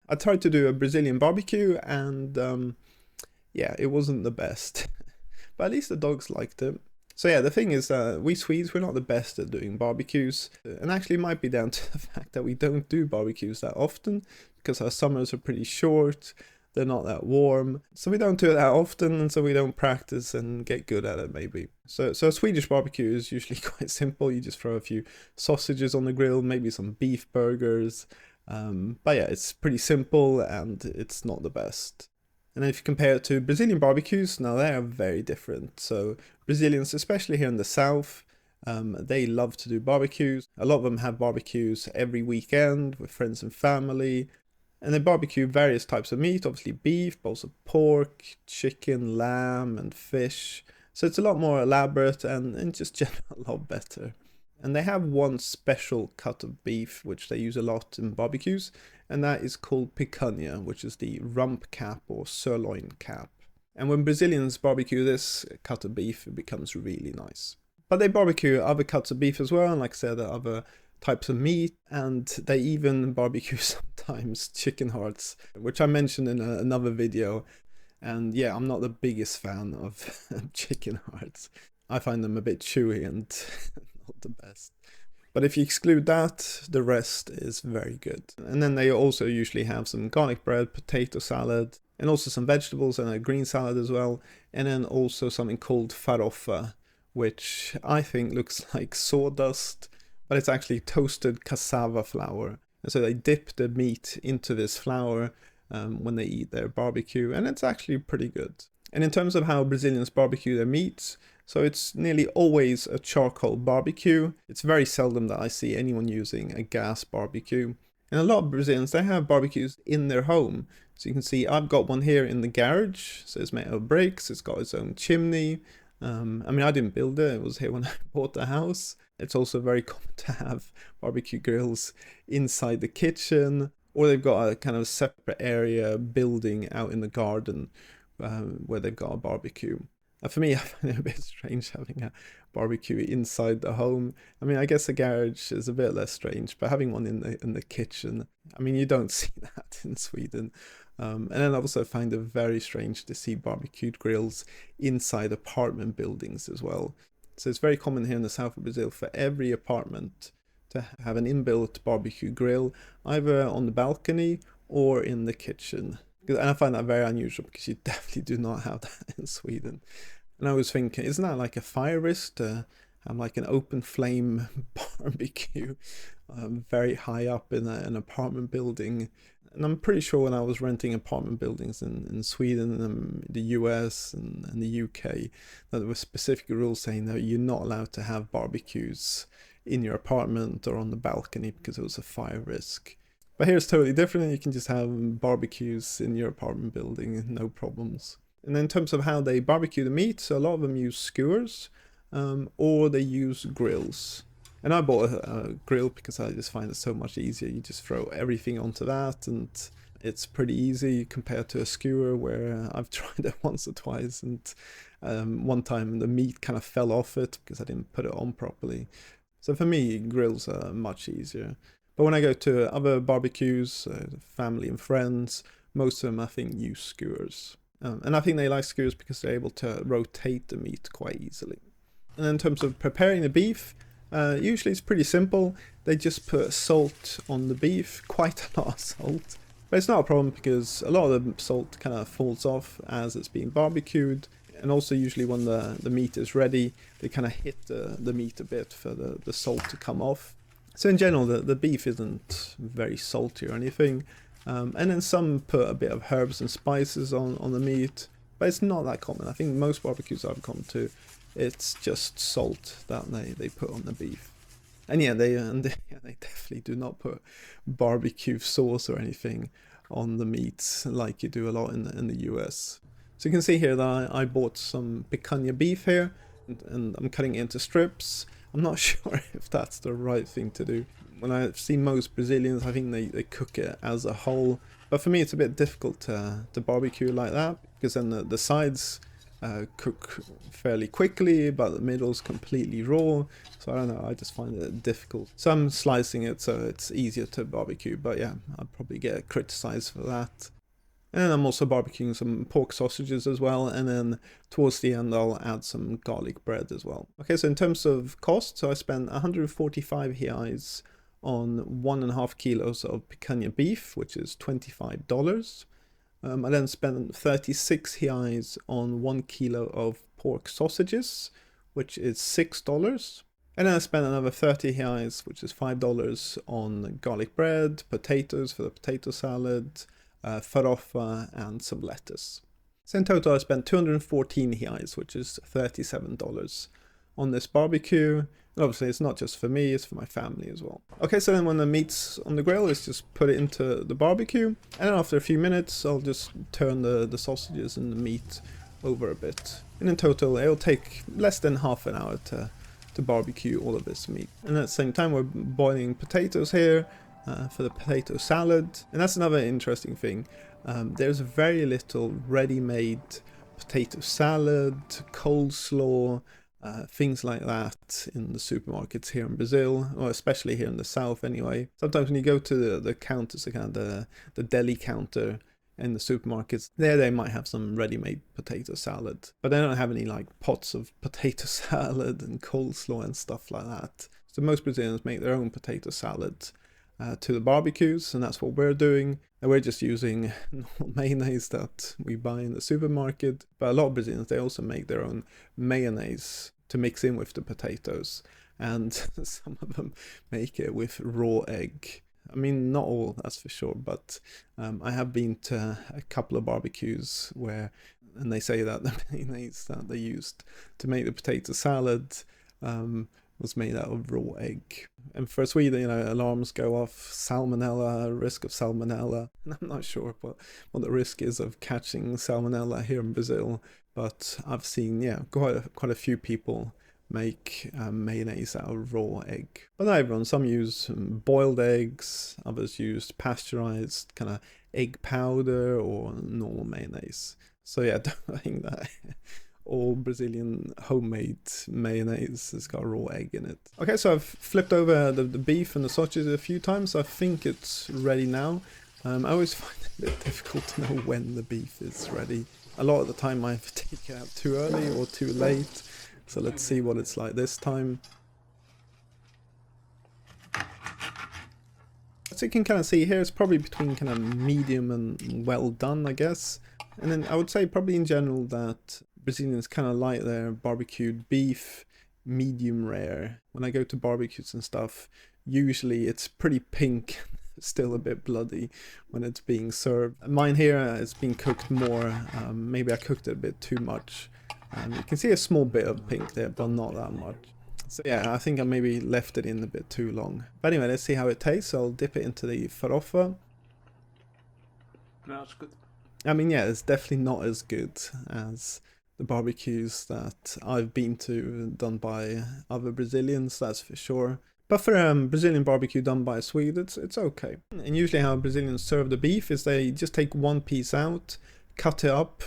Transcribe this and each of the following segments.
I tried to do a Brazilian barbecue and yeah, it wasn't the best. But at least the dogs liked it. So yeah, the thing is, we Swedes, we're not the best at doing barbecues. And actually it might be down to the fact that we don't do barbecues that often, because our summers are pretty short, they're not that warm. So we don't do it that often, and so we don't practice and get good at it maybe. So a Swedish barbecue is usually quite simple. You just throw a few sausages on the grill, maybe some beef burgers. But yeah, it's pretty simple and it's not the best. And then if you compare it to Brazilian barbecues, now they are very different. So Brazilians, especially here in the south, they love to do barbecues. A lot of them have barbecues every weekend with friends and family. And they barbecue various types of meat, obviously beef, but also pork, chicken, lamb, and fish. So it's a lot more elaborate and just generally a lot better. And they have one special cut of beef, which they use a lot in barbecues, and that is called picanha, which is the rump cap or sirloin cap. And when Brazilians barbecue this cut of beef, it becomes really nice. But they barbecue other cuts of beef as well, and like I said, other types of meat, and they even barbecue sometimes chicken hearts, which I mentioned in another video. And yeah, I'm not the biggest fan of chicken hearts. I find them a bit chewy and not the best. But if you exclude that, the rest is very good. And then they also usually have some garlic bread, potato salad, and also some vegetables and a green salad as well. And then also something called farofa, which I think looks like sawdust, but it's actually toasted cassava flour. And so they dip the meat into this flour when they eat their barbecue, and it's actually pretty good. And in terms of how Brazilians barbecue their meats, so it's nearly always a charcoal barbecue. It's very seldom that I see anyone using a gas barbecue. And a lot of Brazilians, they have barbecues in their home. So you can see I've got one here in the garage. So it's made of bricks, it's got its own chimney. I mean, I didn't build it, it was here when I bought the house. It's also very common to have barbecue grills inside the kitchen, or they've got a kind of separate area building out in the garden where they've got a barbecue. For me, I find it a bit strange having a barbecue inside the home. I mean, I guess the garage is a bit less strange, but having one in the kitchen, I mean, you don't see that in Sweden. And then I also find it very strange to see barbecued grills inside apartment buildings as well. So it's very common here in the south of Brazil for every apartment to have an inbuilt barbecue grill, either on the balcony or in the kitchen. And I find that very unusual because you definitely do not have that in Sweden. And I was thinking, isn't that like a fire risk to have like an open flame barbecue very high up in an apartment building? And I'm pretty sure when I was renting apartment buildings in Sweden and the US and the UK, that there were specific rules saying that you're not allowed to have barbecues in your apartment or on the balcony because it was a fire risk. But here it's totally different. You can just have barbecues in your apartment building, no problems. And then in terms of how they barbecue the meat, so a lot of them use skewers or they use grills. And I bought a grill because I just find it so much easier. You just throw everything onto that and it's pretty easy compared to a skewer where I've tried it once or twice, and one time the meat kind of fell off it because I didn't put it on properly. So for me, grills are much easier. But when I go to other barbecues, family and friends, most of them I think use skewers. And I think they like skewers because they're able to rotate the meat quite easily. And in terms of preparing the beef, usually it's pretty simple. They just put salt on the beef, quite a lot of salt. But it's not a problem because a lot of the salt kind of falls off as it's being barbecued. And also usually when the meat is ready, they kind of hit the meat a bit for the salt to come off. So in general, the beef isn't very salty or anything. And then some put a bit of herbs and spices on the meat, but it's not that common. I think most barbecues I've come to, it's just salt that they put on the beef. And yeah, they definitely do not put barbecue sauce or anything on the meats like you do a lot in the US. So you can see here that I bought some picanha beef here, and I'm cutting it into strips. I'm not sure if that's the right thing to do. When I've seen most Brazilians, I think they cook it as a whole. But for me, it's a bit difficult to barbecue like that, because then the sides cook fairly quickly, but the middle's completely raw. So I don't know, I just find it difficult. So I'm slicing it so it's easier to barbecue, but yeah, I'll probably get criticized for that. And then I'm also barbecuing some pork sausages as well, and then towards the end I'll add some garlic bread as well. Okay, so in terms of cost, so I spent 145 reais on 1.5 kilos of picanha beef, which is $25. I then spent 36 reais on 1 kilo of pork sausages, which is $6. And then I spent another 30 reais, which is $5, on garlic bread, potatoes for the potato salad, farofa, and some lettuce. So in total I spent 214 reais, which is $37 on this barbecue. And obviously it's not just for me, it's for my family as well. Okay, so then when the meat's on the grill, let's just put it into the barbecue. And then after a few minutes, I'll just turn the sausages and the meat over a bit. And in total, it'll take less than half an hour to barbecue all of this meat. And at the same time, we're boiling potatoes here for the potato salad. And that's another interesting thing. There's very little ready-made potato salad, coleslaw, things like that in the supermarkets here in Brazil, or especially here in the south anyway. Sometimes when you go to the counters, the kind of the deli counter in the supermarkets, there they might have some ready-made potato salad, but they don't have any like pots of potato salad and coleslaw and stuff like that. So most Brazilians make their own potato salad to the barbecues, and that's what we're doing. And we're just using normal mayonnaise that we buy in the supermarket. But a lot of Brazilians, they also make their own mayonnaise to mix in with the potatoes. And some of them make it with raw egg. I mean, not all, that's for sure. But I have been to a couple of barbecues and they say that the mayonnaise that they used to make the potato salad was made out of raw egg. And for Sweden, alarms go off, salmonella, risk of salmonella. And I'm not sure what the risk is of catching salmonella here in Brazil, but I've seen, quite a few people make mayonnaise out of raw egg. But not everyone, some use boiled eggs, others use pasteurized kind of egg powder or normal mayonnaise. So yeah, I think that all Brazilian homemade mayonnaise has got raw egg in it. Okay, so I've flipped over the beef and the sausages a few times, so I think it's ready now. I always find it a bit difficult to know when the beef is ready. A lot of the time I have to take it out too early or too late, so let's see what it's like this time. So you can kind of see here, it's probably between kind of medium and well done, I guess. And then I would say probably in general that Brazilians kind of like their barbecued beef medium rare. When I go to barbecues and stuff, usually it's pretty pink, still a bit bloody when it's being served. Mine here is being cooked more, maybe I cooked it a bit too much. You can see a small bit of pink there, but not that much. So yeah, I think I maybe left it in a bit too long. But anyway, let's see how it tastes. I'll dip it into the farofa. No, it's good. I mean, yeah, it's definitely not as good as the barbecues that I've been to done by other Brazilians, that's for sure. But for Brazilian barbecue done by a Swede, it's okay. And usually how Brazilians serve the beef is they just take one piece out, cut it up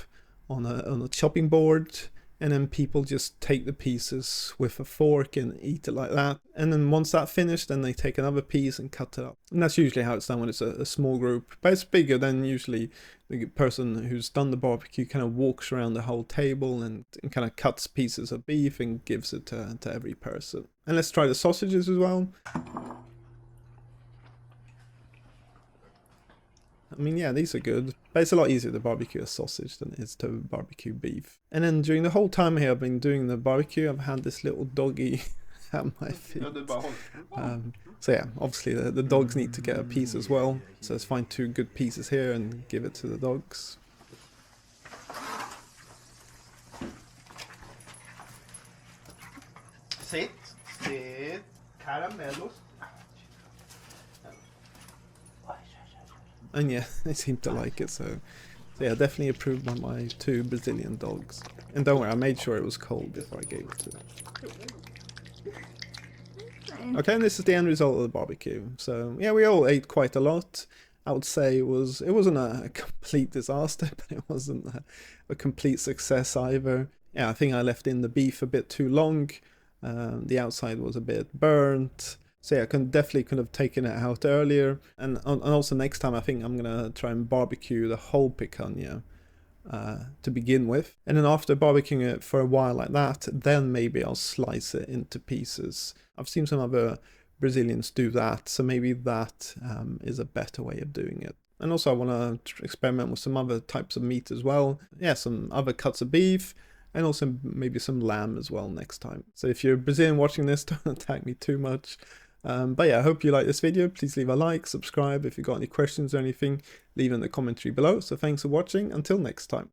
on a chopping board, and then people just take the pieces with a fork and eat it like that. And then once that's finished, then they take another piece and cut it up. And that's usually how it's done when it's a small group. But it's bigger, then usually the person who's done the barbecue kind of walks around the whole table and kind of cuts pieces of beef and gives it to every person. And let's try the sausages as well. I mean, yeah, these are good, but it's a lot easier to barbecue a sausage than it is to barbecue beef. And then during the whole time here I've been doing the barbecue, I've had this little doggy at my feet. So yeah, obviously the dogs need to get a piece as well. So let's find 2 good pieces here and give it to the dogs. Sit, caramelos. And yeah, they seem to like it, so yeah, definitely approved by my 2 Brazilian dogs. And don't worry, I made sure it was cold before I gave it to them. Okay, and this is the end result of the barbecue. So yeah, we all ate quite a lot. I would say it wasn't a complete disaster, but it wasn't a complete success either. Yeah, I think I left in the beef a bit too long. The outside was a bit burnt. So yeah, I definitely could have taken it out earlier. And also next time I think I'm gonna try and barbecue the whole picanha to begin with. And then after barbecuing it for a while like that, then maybe I'll slice it into pieces. I've seen some other Brazilians do that, so maybe that is a better way of doing it. And also I want to experiment with some other types of meat as well. Yeah, some other cuts of beef, and also maybe some lamb as well next time. So if you're Brazilian watching this, don't attack me too much. But yeah, I hope you like this video. Please leave a like, subscribe. If you've got any questions or anything, leave in the commentary below. So thanks for watching. Until next time.